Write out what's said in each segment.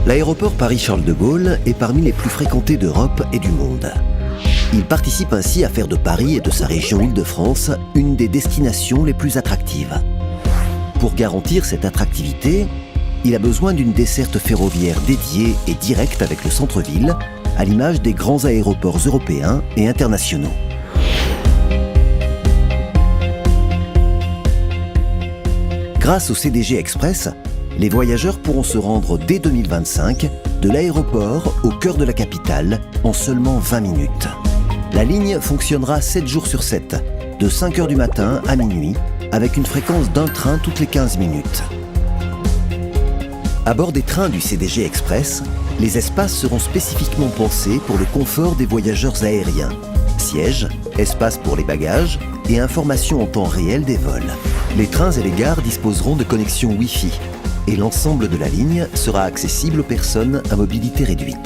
L'aéroport Paris-Charles de Gaulle est parmi les plus fréquentés d'Europe et du monde. Il participe ainsi à faire de Paris et de sa région Île-de-France une des destinations les plus attractives. Pour garantir cette attractivité, il a besoin d'une desserte ferroviaire dédiée et directe avec le centre-ville, à l'image des grands aéroports européens et internationaux. Grâce au CDG Express, les voyageurs pourront se rendre dès 2025 de l'aéroport au cœur de la capitale en seulement 20 minutes. La ligne fonctionnera 7 jours sur 7, de 5 h du matin à minuit, avec une fréquence d'un train toutes les 15 minutes. À bord des trains du CDG Express, les espaces seront spécifiquement pensés pour le confort des voyageurs aériens. Sièges, espaces pour les bagages et informations en temps réel des vols. Les trains et les gares disposeront de connexions Wi-Fi et l'ensemble de la ligne sera accessible aux personnes à mobilité réduite.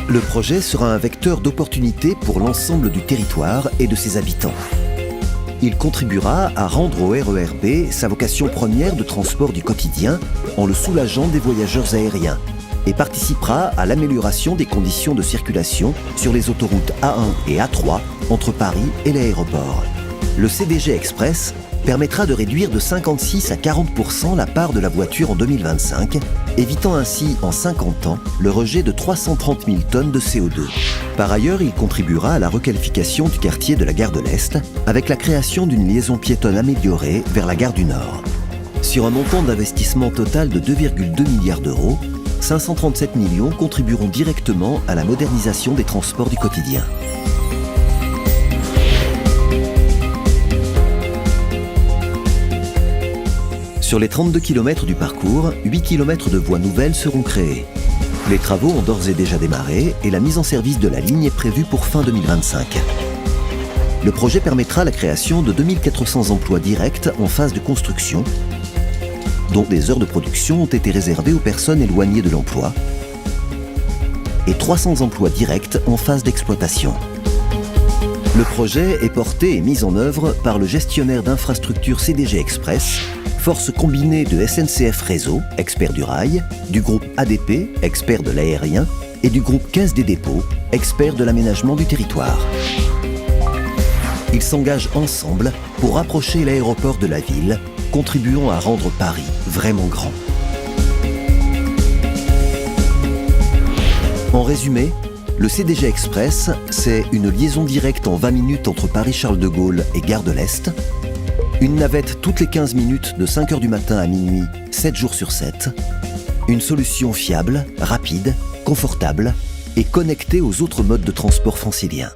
Le projet sera un vecteur d'opportunité pour l'ensemble du territoire et de ses habitants. Il contribuera à rendre au RER B sa vocation première de transport du quotidien en le soulageant des voyageurs aériens et participera à l'amélioration des conditions de circulation sur les autoroutes A1 et A3 entre Paris et l'aéroport. Le CDG Express permettra de réduire de 56 à 40% la part de la voiture en 2025, évitant ainsi en 50 ans le rejet de 330 000 tonnes de CO2. Par ailleurs, il contribuera à la requalification du quartier de la gare de l'Est avec la création d'une liaison piétonne améliorée vers la gare du Nord. Sur un montant d'investissement total de 2,2 milliards d'euros, 537 millions contribueront directement à la modernisation des transports du quotidien. Sur les 32 km du parcours, 8 km de voies nouvelles seront créées. Les travaux ont d'ores et déjà démarré et la mise en service de la ligne est prévue pour fin 2025. Le projet permettra la création de 2400 emplois directs en phase de construction, dont des heures de production ont été réservées aux personnes éloignées de l'emploi, et 300 emplois directs en phase d'exploitation. Le projet est porté et mis en œuvre par le gestionnaire d'infrastructures CDG Express, force combinée de SNCF Réseau, expert du rail, du groupe ADP, expert de l'aérien, et du groupe Caisse des dépôts, expert de l'aménagement du territoire. Ils s'engagent ensemble pour rapprocher l'aéroport de la ville, contribuant à rendre Paris vraiment grand. En résumé, le CDG Express, c'est une liaison directe en 20 minutes entre Paris-Charles de Gaulle et Gare de l'Est, une navette toutes les 15 minutes de 5 h du matin à minuit, 7 jours sur 7, une solution fiable, rapide, confortable et connectée aux autres modes de transport franciliens.